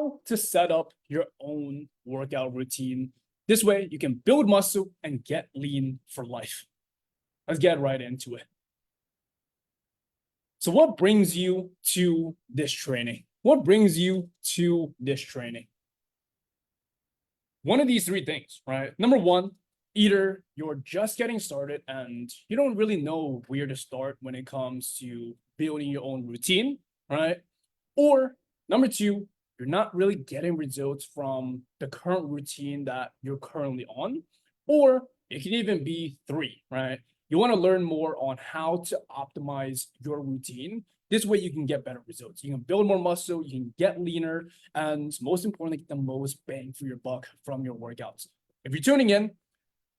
how to set up your own workout routine. This way you can build muscle and get lean for life. Let's get right into it. So what brings you to this training? What brings you to this training? One of these three things, right? Number one, either you're just getting started and you don't really know where to start when it comes to building your own routine, right? Or number two, you're not really getting results from the current routine that you're currently on. Or it can even be three, right? You want to learn more on how to optimize your routine. This way you can get better results. You can build more muscle, you can get leaner, and most importantly, get the most bang for your buck from your workouts. If you're tuning in,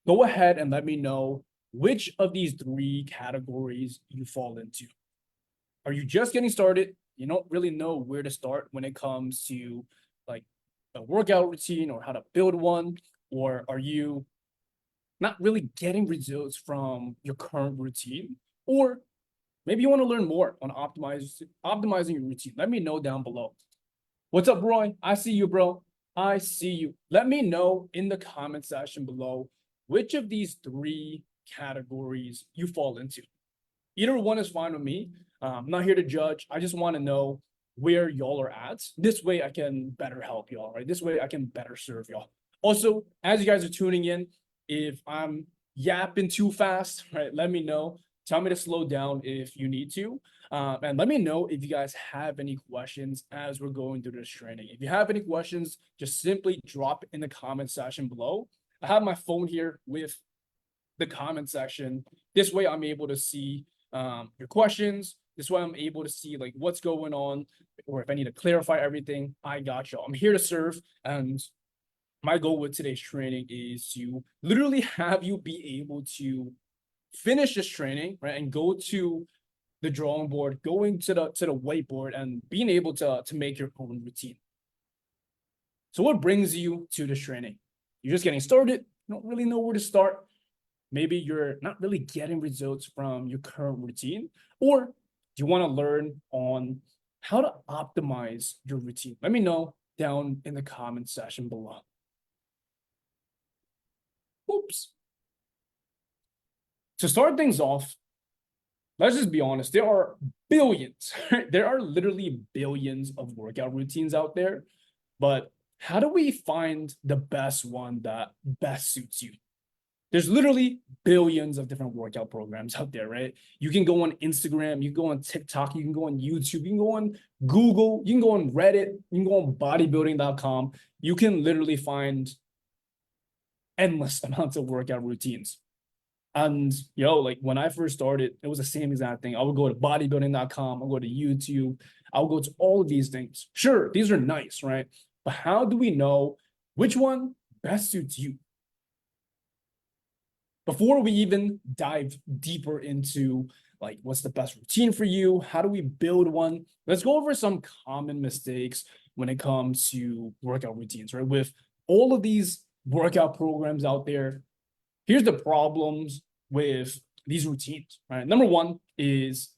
go ahead and let me know which of these three categories you fall into. Are you just getting started? You don't really know where to start when it comes to like a workout routine or how to build one? Or are you not really getting results from your current routine? Or maybe you want to learn more on optimizing your routine. Let me know down below. What's up, Roy? I see you, bro. I see you. Let me know in the comment section below which of these three categories you fall into. Either one is fine with me. I'm not here to judge. I just want to know where y'all are at. This way I can better help y'all, right? This way I can better serve y'all. Also, as you guys are tuning in, if I'm yapping too fast, right, let me know. Tell me to slow down if you need to. And let me know if you guys have any questions as we're going through this training. If you have any questions, just simply drop in the comment section below. I have my phone here with the comment section. This way I'm able to see your questions. This way I'm able to see like what's going on, or if I need to clarify everything, I got y'all. I'm here to serve, and my goal with today's training is to literally have you be able to finish this training, right, and go to the drawing board, going to the whiteboard, and being able to make your own routine. So what brings you to this training? You're just getting started, you don't really know where to start. Maybe you're not really getting results from your current routine, or do you want to learn on how to optimize your routine? Let me know down in the comment section below. Oops. To start things off, let's just be honest, there are billions, right? There are literally billions of workout routines out there, but how do we find the best one that best suits you? There's literally billions of different workout programs out there, right? You can go on Instagram, you can go on TikTok, you can go on YouTube, you can go on Google, you can go on Reddit, you can go on bodybuilding.com. You can literally find endless amounts of workout routines. And like when I first started, it was the same exact thing. I would go to bodybuilding.com, I'll go to YouTube, I'll go to all of these things. Sure, these are nice, right? But how do we know which one best suits you? Before we even dive deeper into like what's the best routine for you, how do we build one? Let's go over some common mistakes when it comes to workout routines, right? With all of these workout programs out there, here's the problems with these routines, right? Number one is,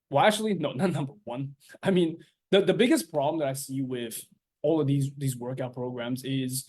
well, actually, no, not number one. I mean, the biggest problem that I see with all of these workout programs is,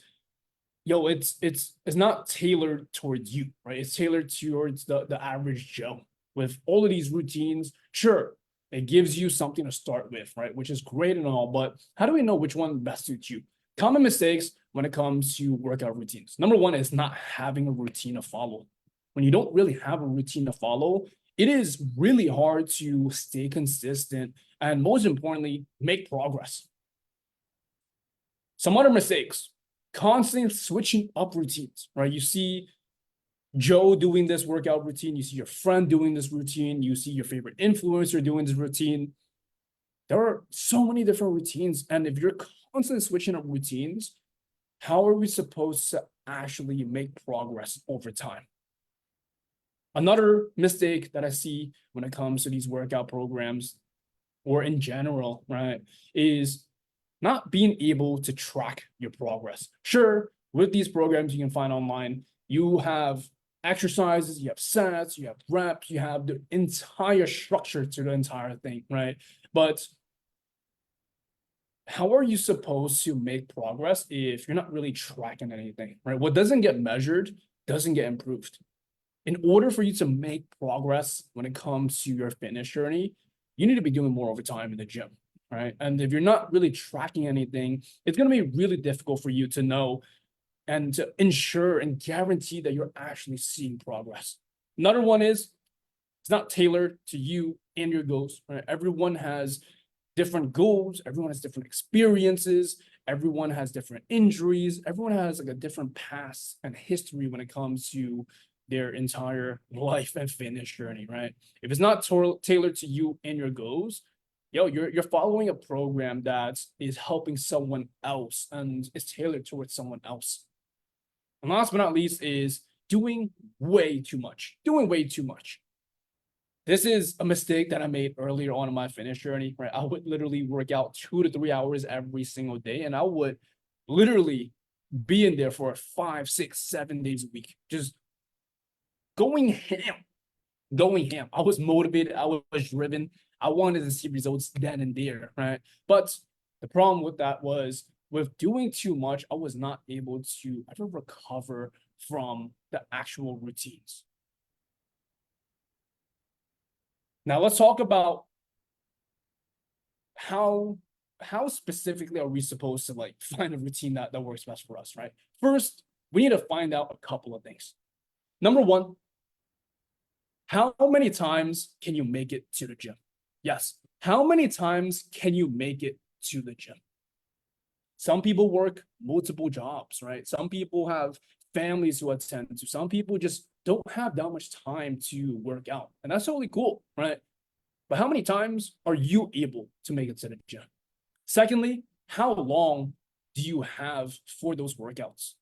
it's not tailored towards you, right? It's tailored towards the average Joe. With all of these routines, sure, it gives you something to start with, right? Which is great and all, but how do we know which one best suits you? Common mistakes when it comes to workout routines. Number one is not having a routine to follow. When you don't really have a routine to follow, it is really hard to stay consistent and, most importantly, make progress. Some other mistakes: constantly switching up routines, right? You see Joe doing this workout routine, you see your friend doing this routine, you see your favorite influencer doing this routine. There are so many different routines, and if you're constantly switching up routines, how are we supposed to actually make progress over time? Another mistake that I see when it comes to these workout programs, or in general, right, is not being able to track your progress. Sure, with these programs you can find online, you have exercises, you have sets, you have reps, you have the entire structure to the entire thing, right? But how are you supposed to make progress if you're not really tracking anything, right? What doesn't get measured doesn't get improved. In order for you to make progress when it comes to your fitness journey, you need to be doing more overtime in the gym, right? And if you're not really tracking anything, it's going to be really difficult for you to know and to ensure and guarantee that you're actually seeing progress. Another one is it's not tailored to you and your goals, right? Everyone has different goals, everyone has different experiences, everyone has different injuries, everyone has like a different past and history when it comes to their entire life and fitness journey, right? If it's not tailored to you and your goals, you're following a program that is helping someone else and is tailored towards someone else. And last but not least is doing way too much. Doing way too much. This is a mistake that I made earlier on in my fitness journey, right? I would literally work out 2 to 3 hours every single day, and I would literally be in there for 5, 6, 7 days a week, just going ham, going ham. I was motivated, I was driven, I wanted to see results then and there, right? But the problem with that was with doing too much, I was not able to ever recover from the actual routines. Now let's talk about how how specifically are we supposed to like find a routine that works best for us, right? First, we need to find out a couple of things. Number one, how many times can you make it to the gym? Yes. How many times can you make it to the gym? Some people work multiple jobs, right? Some people have families to attend to. Some people just don't have that much time to work out. And that's totally cool, right? But how many times are you able to make it to the gym? Secondly, how long do you have for those workouts?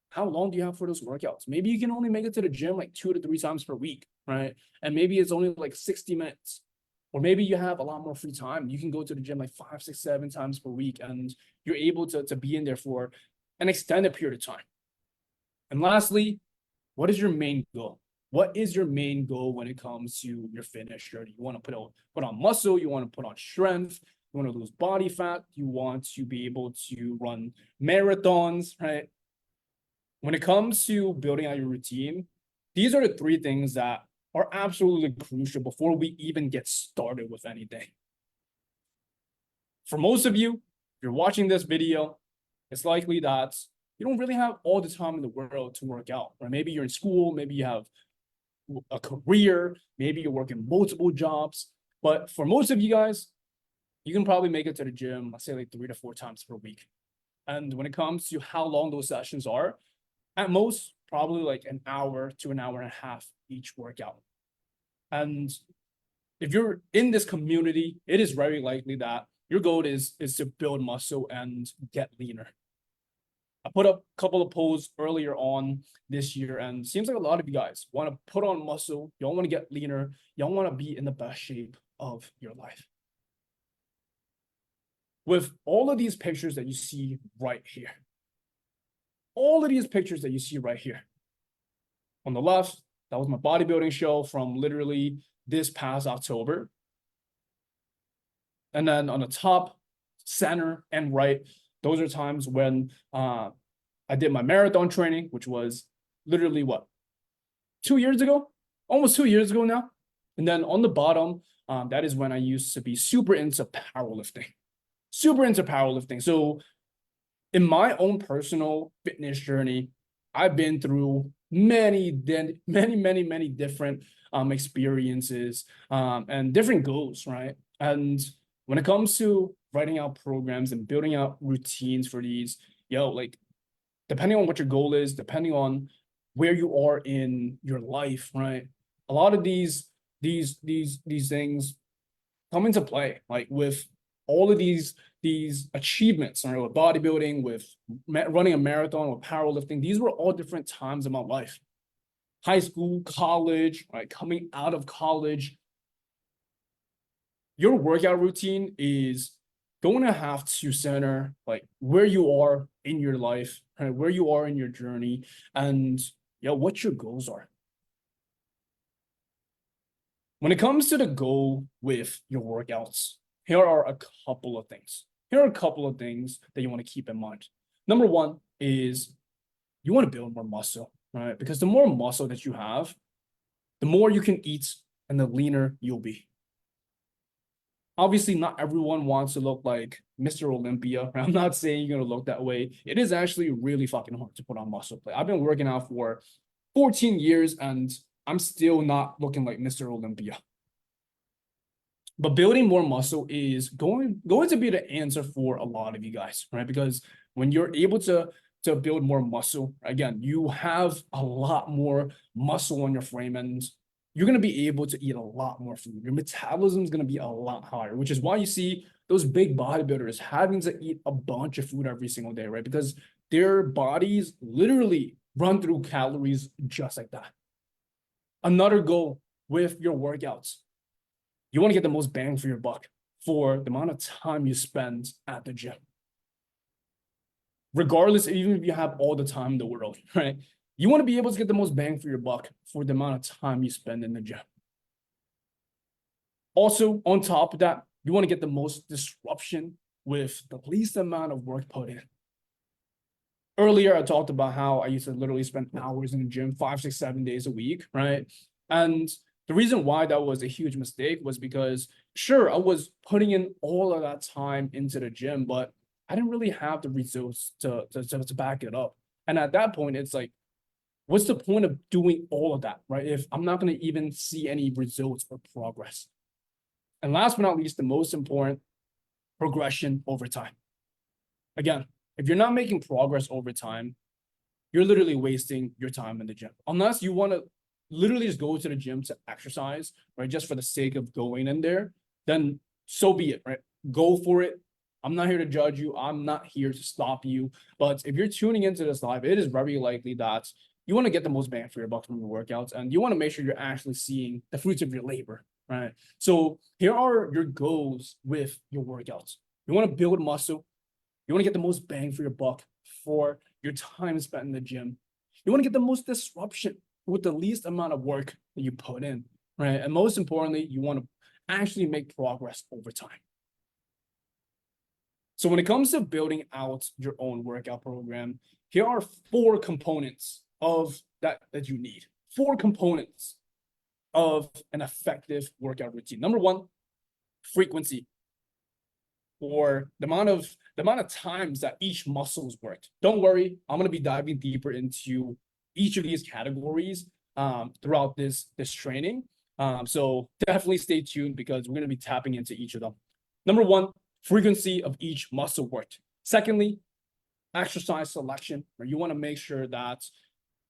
How long do you have for those workouts? Maybe you can only make it to the gym like 2 to 3 times per week, right? And maybe it's only like 60 minutes. Or maybe you have a lot more free time. You can go to the gym like 5, 6, 7 times per week and you're able to be in there for an extended period of time. And lastly, what is your main goal? What is your main goal when it comes to your fitness journey? You want to put on muscle, you want to put on strength, you want to lose body fat, you want to be able to run marathons, right? When it comes to building out your routine, these are the three things that are absolutely crucial before we even get started with anything. For most of you, if you're watching this video, it's likely that you don't really have all the time in the world to work out, right? Maybe you're in school, maybe you have a career, maybe you're working multiple jobs. But for most of you guys, you can probably make it to the gym, let's say like 3 to 4 times per week. And when it comes to how long those sessions are, at most, probably like an hour to an hour and a half each workout. And if you're in this community, it is very likely that your goal is to build muscle and get leaner. I put up a couple of polls earlier on this year, and it seems like a lot of you guys want to put on muscle, y'all want to get leaner, y'all want to be in the best shape of your life. With all of these pictures that you see right here, all of these pictures that you see right here, on the left, that was my bodybuilding show from literally this past October. And then on the top, center, and right, those are times when I did my marathon training, which was literally what, 2 years ago? Almost 2 years ago now. And then on the bottom, that is when I used to be super into powerlifting. Super into powerlifting. So in my own personal fitness journey, I've been through many different experiences and different goals, right? And when it comes to writing out programs and building out routines for these, like depending on what your goal is, depending on where you are in your life, right? A lot of these things come into play, like with all of these achievements, right? With bodybuilding, with running a marathon, with powerlifting. These were all different times in my life. High school, college, right? Coming out of college. Your workout routine is going to have to center like where you are in your life, right? Where you are in your journey, and what your goals are. When it comes to the goal with your workouts, here are a couple of things. here are a couple of things that you want to keep in mind. Number one is you want to build more muscle, right? Because the more muscle that you have, the more you can eat and the leaner you'll be. Obviously, not everyone wants to look like Mr. Olympia. I'm not saying you're going to look that way. It is actually really fucking hard to put on muscle plate. I've been working out for 14 years and I'm still not looking like Mr. Olympia. But building more muscle is going to be the answer for a lot of you guys, right? Because when you're able to build more muscle, again, you have a lot more muscle on your frame and you're going to be able to eat a lot more food. Your metabolism is going to be a lot higher, which is why you see those big bodybuilders having to eat a bunch of food every single day, right? Because their bodies literally run through calories just like that. Another goal with your workouts, you want to get the most bang for your buck for the amount of time you spend at the gym. Regardless, even if you have all the time in the world, right? You want to be able to get the most bang for your buck for the amount of time you spend in the gym. Also, on top of that, you want to get the most disruption with the least amount of work put in. Earlier, I talked about how I used to literally spend hours in the gym 5, 6, 7 days a week, right? And the reason why that was a huge mistake was because, sure, I was putting in all of that time into the gym, but I didn't really have the results to back it up. And at that point, it's like, what's the point of doing all of that, right? If I'm not going to even see any results or progress. And last but not least, the most important, progression over time. Again, if you're not making progress over time, you're literally wasting your time in the gym. Unless you want to literally just go to the gym to exercise, right? Just for the sake of going in there, then so be it, right? Go for it. I'm not here to judge you. I'm not here to stop you. But if you're tuning into this live, it is very likely that you want to get the most bang for your buck from your workouts, and you want to make sure you're actually seeing the fruits of your labor, right? So here are your goals with your workouts. You want to build muscle. You want to get the most bang for your buck for your time spent in the gym. You want to get the most disruption with the least amount of work that you put in, right? And most importantly, you want to actually make progress over time. So when it comes to building out your own workout program, here are 4 components of that you need. 4 components of an effective workout routine. Number 1, frequency, or the amount of times that each muscle is worked. Don't worry, I'm going to be diving deeper into each of these categories throughout this training. So definitely stay tuned because we're going to be tapping into each of them. Number 1, frequency of each muscle worked. Secondly, exercise selection, where you want to make sure that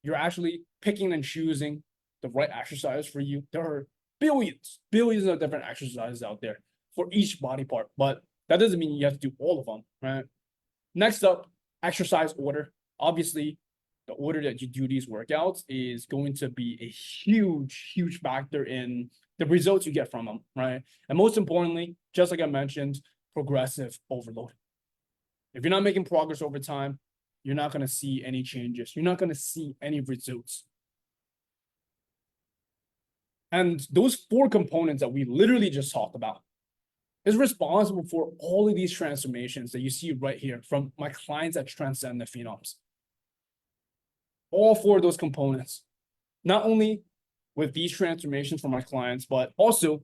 you're actually picking and choosing the right exercise for you. There are billions of different exercises out there for each body part, but that doesn't mean you have to do all of them, right? Next up, exercise order. Obviously, the order that you do these workouts is going to be a huge factor in the results you get from them, right? And most importantly, just like I mentioned, progressive overload. If you're not making progress over time, you're not going to see any changes. You're not going to see any results. And those 4 components that we literally just talked about is responsible for all of these transformations that you see right here from my clients at Transcend the Phenoms. All 4 of those components, not only with these transformations for my clients, but also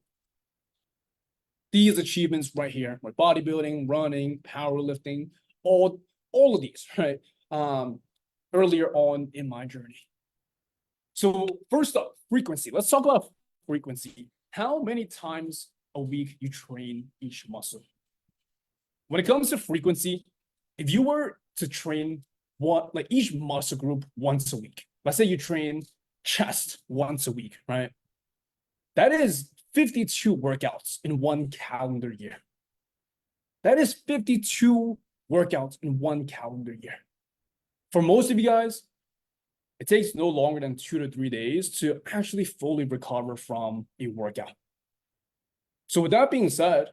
these achievements right here, like bodybuilding, running, powerlifting, all of these, right? Earlier on in my journey. So first up, frequency. Let's talk about frequency. How many times a week you train each muscle? When it comes to frequency, if you were to train each muscle group once a week, let's say you train chest once a week, right? That is 52 workouts in 1 calendar year. That is 52 workouts in 1 calendar year. For most of you guys, it takes no longer than 2 to 3 days to actually fully recover from a workout. So with that being said,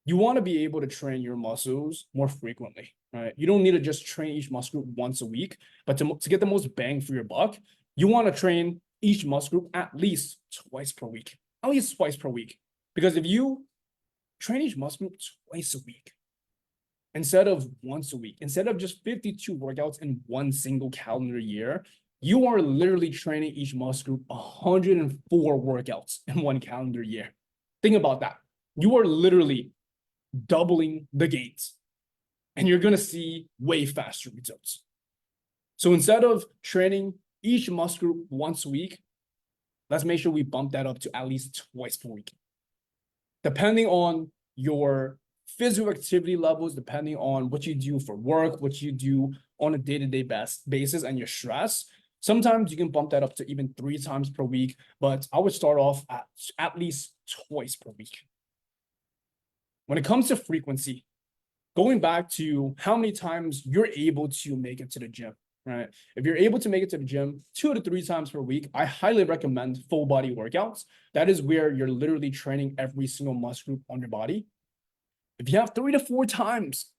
you want to be able to train your muscles more frequently, right? You don't need to just train each muscle group once a week, but to get the most bang for your buck, you want to train each muscle group at least twice per week. At least twice per week. Because if you train each muscle group twice a week, instead of once a week, instead of just 52 workouts in one single calendar year, you are literally training each muscle group 104 workouts in one calendar year. Think about that. You are literally doubling the gains, and you're going to see way faster results. So instead of training each muscle group once a week, let's make sure we bump that up to at least twice per week. Depending on your physical activity levels, depending on what you do for work, what you do on a day-to-day basis, and your stress, sometimes you can bump that up to even 3 times per week, but I would start off at least twice per week. When it comes to frequency, going back to how many times you're able to make it to the gym, right? If you're able to make it to the gym 2 to 3 times per week, I highly recommend full body workouts. That is where you're literally training every single muscle group on your body. If you have 3 to 4 times,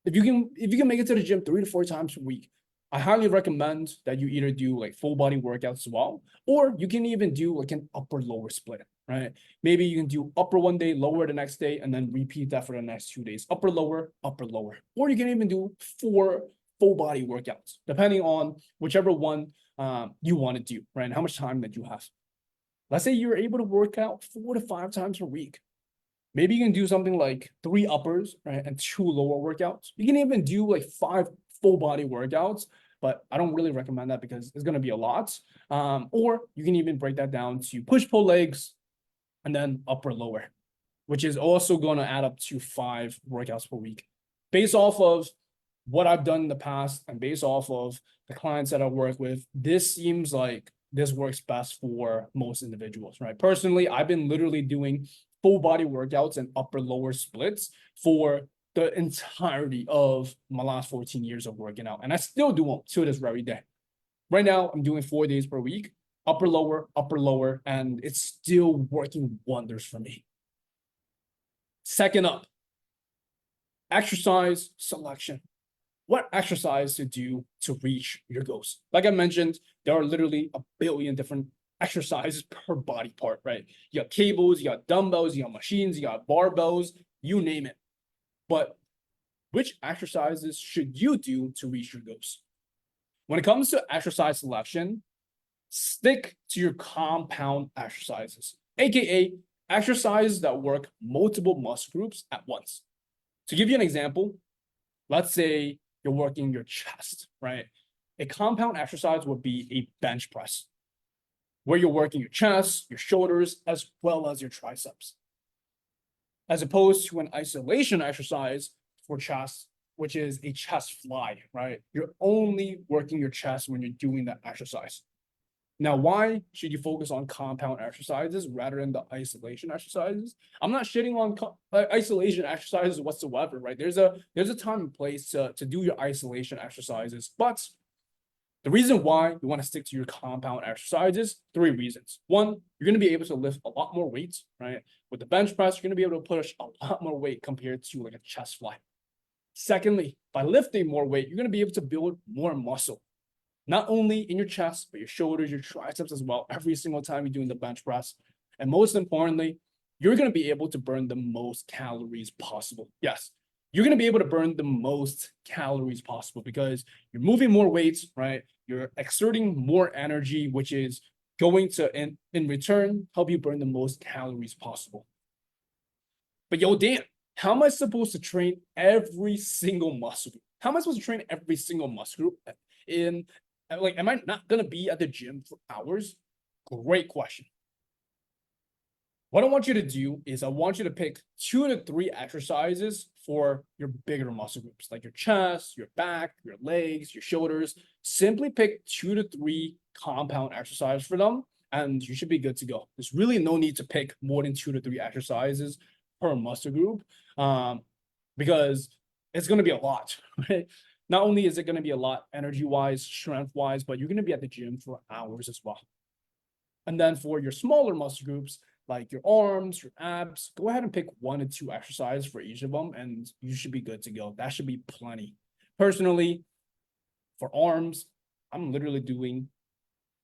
if you can make it to the gym 3 to 4 times per week, I highly recommend that you either do like full body workouts as well, or you can even do like an upper lower split, right? Maybe you can do upper one day, lower the next day, and then repeat that for the next 2 days. Upper lower, or you can even do 4 full body workouts, depending on whichever one you want to do, right? And how much time that you have. Let's say you're able to work out 4 to 5 times per week. Maybe you can do something like 3 uppers, right, and 2 lower workouts. You can even do like 5 full body workouts, but I don't really recommend that because it's going to be a lot. Or you can even break that down to push-pull legs and then upper lower, which is also going to add up to 5 workouts per week. Based off of what I've done in the past and based off of the clients that I work with, this seems like this works best for most individuals, right? Personally, I've been literally doing full body workouts and upper lower splits for the entirety of my last 14 years of working out. And I still do them to this very day. Right now, I'm doing 4 days per week, upper lower, and it's still working wonders for me. Second up, exercise selection. What exercise to do to reach your goals? Like I mentioned, there are literally a billion different exercises per body part, right? You got cables, you got dumbbells, you got machines, you got barbells, you name it. But which exercises should you do to reach your goals? When it comes to exercise selection, stick to your compound exercises, aka exercises that work multiple muscle groups at once. To give you an example, let's say you're working your chest, right? A compound exercise would be a bench press, where you're working your chest, your shoulders, as well as your triceps. As opposed to an isolation exercise for chest, which is a chest fly, right? You're only working your chest when you're doing that exercise. Now, why should you focus on compound exercises rather than the isolation exercises? I'm not shitting on isolation exercises whatsoever, right? There's a time and place to do your isolation exercises, but the reason why you want to stick to your compound exercises, 3 reasons. One, you're going to be able to lift a lot more weights, right? With the bench press, you're going to be able to push a lot more weight compared to like a chest fly. Secondly, by lifting more weight, you're going to be able to build more muscle, not only in your chest, but your shoulders, your triceps as well, every single time you're doing the bench press. And most importantly, you're going to be able to burn the most calories possible. Yes, you're going to be able to burn the most calories possible because you're moving more weights, right? You're exerting more energy, which is going to, in return, help you burn the most calories possible. But yo, Dan, how am I supposed to train every single muscle group? How am I supposed to train every single muscle group in, like, am I not going to be at the gym for hours? Great question. What I want you to do is I want you to pick 2 to 3 exercises for your bigger muscle groups, like your chest, your back, your legs, your shoulders. Simply pick 2 to 3 compound exercises for them, and you should be good to go. There's really no need to pick more than 2 to 3 exercises per muscle group, because it's going to be a lot, right? Not only is it going to be a lot energy-wise, strength-wise, but you're going to be at the gym for hours as well. And then for your smaller muscle groups, like your arms, your abs, go ahead and pick 1 to 2 exercises for each of them, and you should be good to go. That should be plenty. Personally, for arms, I'm literally doing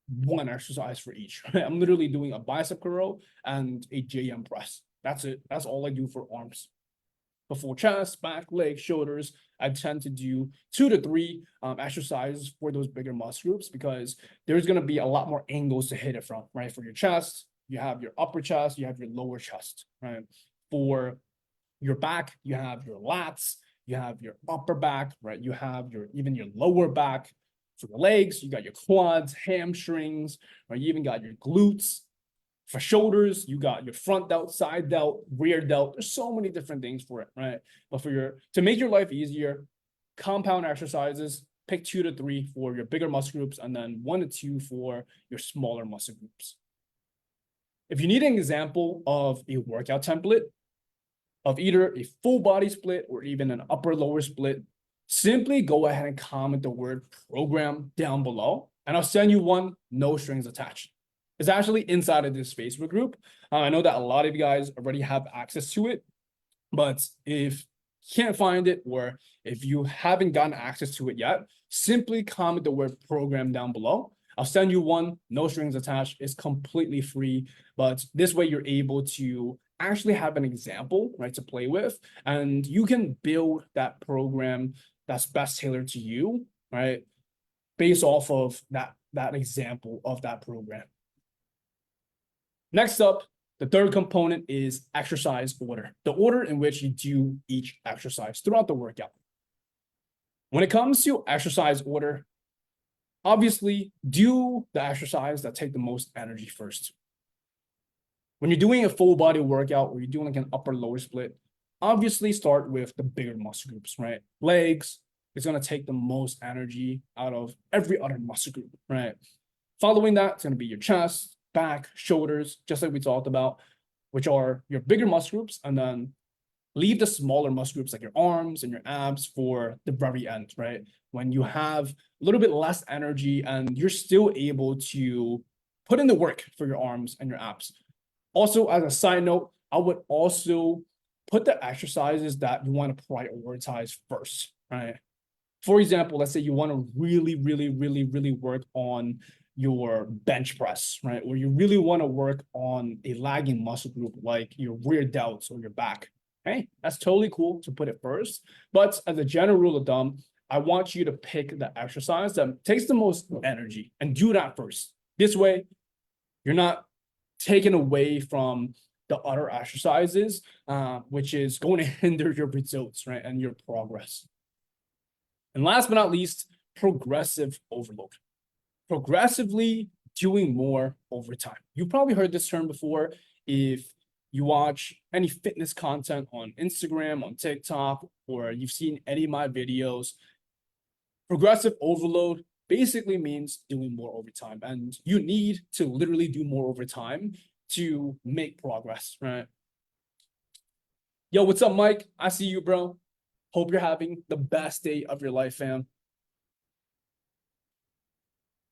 1 exercise for each. I'm literally doing a bicep curl and a JM press. That's it. That's all I do for arms. Before chest, back, legs, shoulders, I tend to do 2 to 3 exercises for those bigger muscle groups because there's going to be a lot more angles to hit it from, right? For your chest, you have your upper chest, you have your lower chest, right? For your back, you have your lats, you have your upper back, right? You have your even your lower back. For the legs, you got your quads, hamstrings, right? You even got your glutes. For shoulders, you got your front delt, side delt, rear delt. There's so many different things for it, right? But to make your life easier, compound exercises, pick 2 to 3 for your bigger muscle groups, and then 1 to 2 for your smaller muscle groups. If you need an example of a workout template of either a full body split or even an upper lower split, simply go ahead and comment the word program down below, and I'll send you one, no strings attached. It's actually inside of this Facebook group. I know that a lot of you guys already have access to it, but if you can't find it or if you haven't gotten access to it yet, simply comment the word program down below. I'll send you one, no strings attached. It's completely free, but this way you're able to actually have an example, right, to play with, and you can build that program that's best tailored to you, right, based off of that example of that program. Next up, the third component is exercise order, the order in which you do each exercise throughout the workout. When it comes to exercise order, obviously do the exercise that take the most energy first. When you're doing a full body workout or you're doing like an upper lower split, obviously start with the bigger muscle groups, right? Legs is going to take the most energy out of every other muscle group, right? Following that, it's going to be your chest, back, shoulders, just like we talked about, which are your bigger muscle groups, and then leave the smaller muscle groups like your arms and your abs for the very end, right? When you have a little bit less energy and you're still able to put in the work for your arms and your abs. Also, as a side note, I would also put the exercises that you want to prioritize first, right? For example, let's say you want to really work on your bench press, right? Or you really want to work on a lagging muscle group like your rear delts or your back. Hey, that's totally cool to put it first. But as a general rule of thumb, I want you to pick the exercise that takes the most energy and do that first. This way, you're not taken away from the other exercises, which is going to hinder your results, right? And your progress. And last but not least, progressive overload. Progressively doing more over time. You probably heard this term before if you watch any fitness content on Instagram, on TikTok, or you've seen any of my videos. Progressive overload basically means doing more over time, and you need to literally do more over time to make progress, right? Yo, what's up, Mike? I see you, bro. Hope you're having the best day of your life, fam.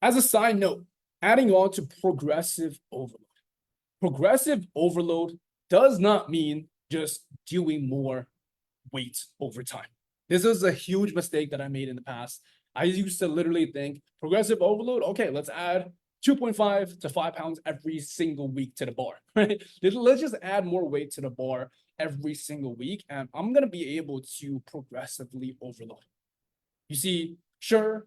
As a side note, adding on to progressive overload. Progressive overload does not mean just doing more weight over time. This is a huge mistake that I made in the past. I used to literally think progressive overload, okay, let's add 2.5 to 5 pounds every single week to the bar, right? Let's just add more weight to the bar every single week, and I'm going to be able to progressively overload. You see, sure,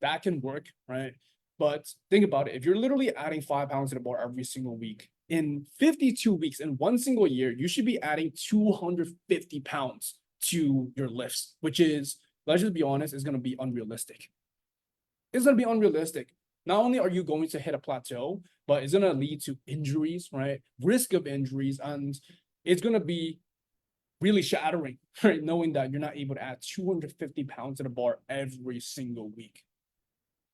that can work, right? But think about it. If you're literally adding 5 pounds to the bar every single week, in 52 weeks, in one single year, you should be adding 250 pounds to your lifts, which is, let's just be honest, is going to be unrealistic. It's going to be unrealistic. Not only are you going to hit a plateau, but it's going to lead to injuries, right? Risk of injuries, and it's going to be really shattering, right? Knowing that you're not able to add 250 pounds to the bar every single week.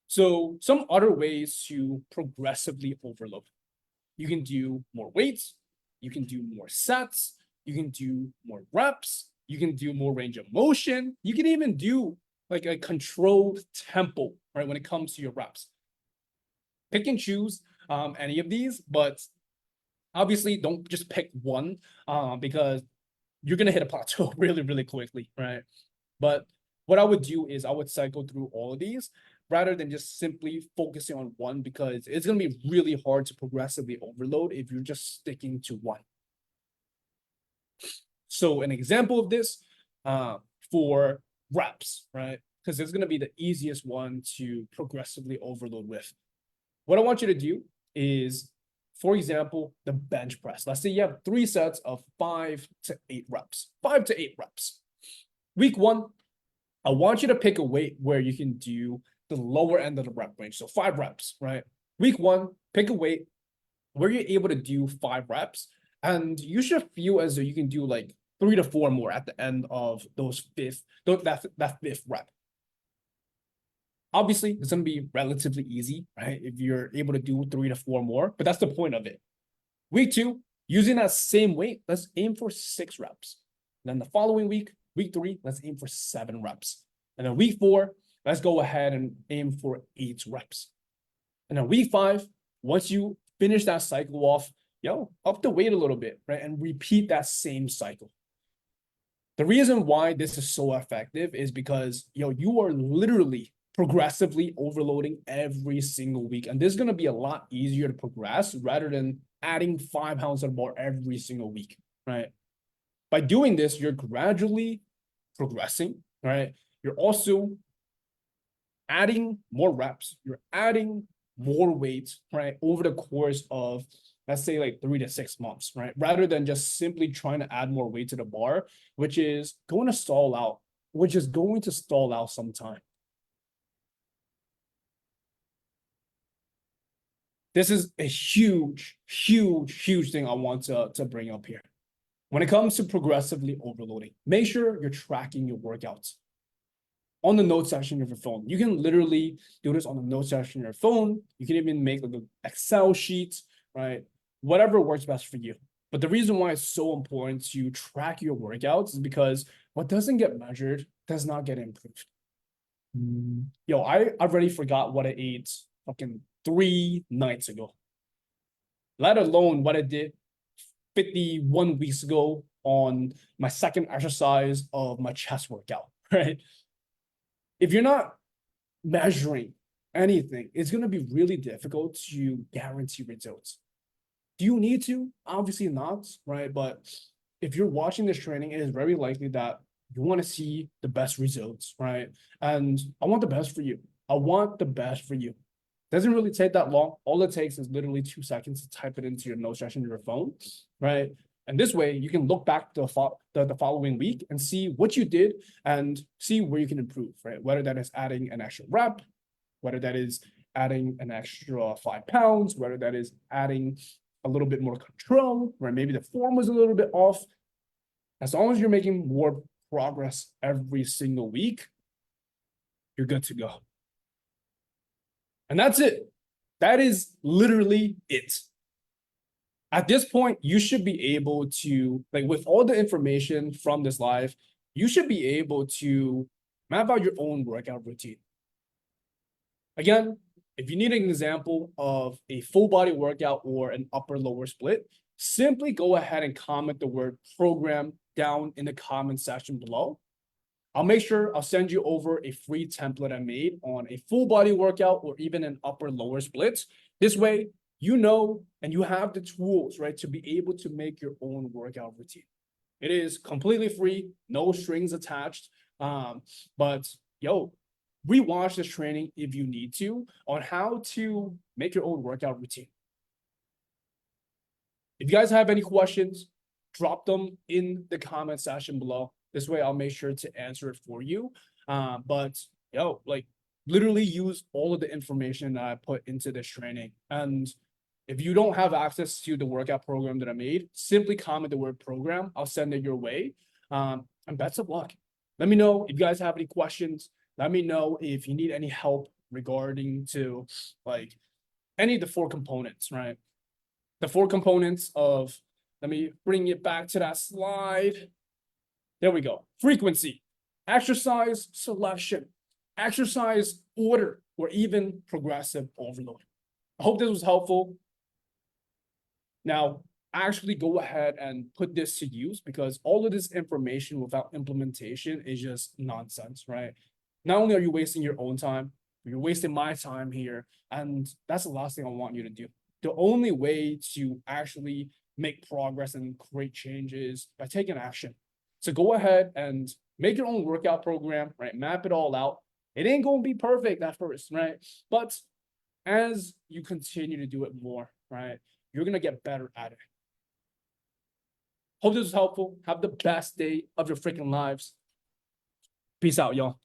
So some other ways to progressively overload. You can do more weights, you can do more sets, you can do more reps, you can do more range of motion, you can even do like a controlled tempo, right? When it comes to your reps. Pick and choose any of these, but obviously don't just pick one because you're going to hit a plateau really quickly, right? But what I would do is I would cycle through all of these rather than just simply focusing on one, because it's going to be really hard to progressively overload if you're just sticking to one. So an example of this for reps, right? Because it's going to be the easiest one to progressively overload with. What I want you to do is, for example, the bench press. Let's say you have 3 sets of 5 to 8 reps. 5 to 8 reps. Week 1, I want you to pick a weight where you can do the lower end of the rep range. So 5 reps, right? Week 1, pick a weight where you're able to do 5 reps. And you should feel as though you can do like 3 to 4 more at the end of that fifth rep. Obviously, it's going to be relatively easy, right? If you're able to do 3 to 4 more, but that's the point of it. Week 2, using that same weight, let's aim for 6 reps. Then the following week, week 3, let's aim for 7 reps. And then week 4, let's go ahead and aim for 8 reps. And then week 5, once you finish that cycle off, up the weight a little bit, right? And repeat that same cycle. The reason why this is so effective is because, you are literally progressively overloading every single week. And this is going to be a lot easier to progress rather than adding 5 pounds to the bar every single week, right? By doing this, you're gradually progressing, right? You're also adding more reps. You're adding more weight, right? Over the course of, let's say, like 3 to 6 months, right? Rather than just simply trying to add more weight to the bar, which is going to stall out sometime. This is a huge, huge, huge thing I want to bring up here. When it comes to progressively overloading, make sure you're tracking your workouts on the notes section of your phone. You can literally do this on the notes section of your phone. You can even make like an Excel sheet, right? Whatever works best for you. But the reason why it's so important to track your workouts is because what doesn't get measured does not get improved. I already forgot what I ate fucking 3 nights ago, let alone what I did 51 weeks ago on my second exercise of my chest workout, right? If you're not measuring anything, it's going to be really difficult to guarantee results. Do you need to? Obviously not, right? But if you're watching this training, it is very likely that you want to see the best results, right? And I want the best for you. I want the best for you. Doesn't really take that long. All it takes is literally 2 seconds to type it into your notes section of your phone, right? And this way, you can look back to the following week and see what you did and see where you can improve, right? Whether that is adding an extra rep, whether that is adding an extra 5 pounds, whether that is adding a little bit more control, right? Maybe the form was a little bit off. As long as you're making more progress every single week, you're good to go. And that's it. That is literally it. At this point, you should be able to, like, with all the information from this live, you should be able to map out your own workout routine. Again, if you need an example of a full body workout or an upper lower split, simply go ahead and comment the word program down in the comment section below. I'll make sure I'll send you over a free template I made on a full body workout or even an upper lower split. This way, you know, and you have the tools, right, to be able to make your own workout routine. It is completely free, no strings attached. But rewatch this training if you need to on how to make your own workout routine. If you guys have any questions, drop them in the comment section below. This way, I'll make sure to answer it for you. But literally use all of the information that I put into this training. And if you don't have access to the workout program that I made, simply comment the word program. I'll send it your way. And best of luck. Let me know if you guys have any questions. Let me know if you need any help regarding to like any of the 4 components, right? The 4 components of, let me bring it back to that slide. There we go. Frequency, exercise selection, exercise order, or even progressive overload. I hope this was helpful. Now, actually go ahead and put this to use because all of this information without implementation is just nonsense, right? Not only are you wasting your own time, but you're wasting my time here. And that's the last thing I want you to do. The only way to actually make progress and create change is by taking action. So go ahead and make your own workout program, right? Map it all out. It ain't gonna be perfect at first, right? But as you continue to do it more, right, you're gonna get better at it. Hope this was helpful. Have the best day of your freaking lives. Peace out, y'all.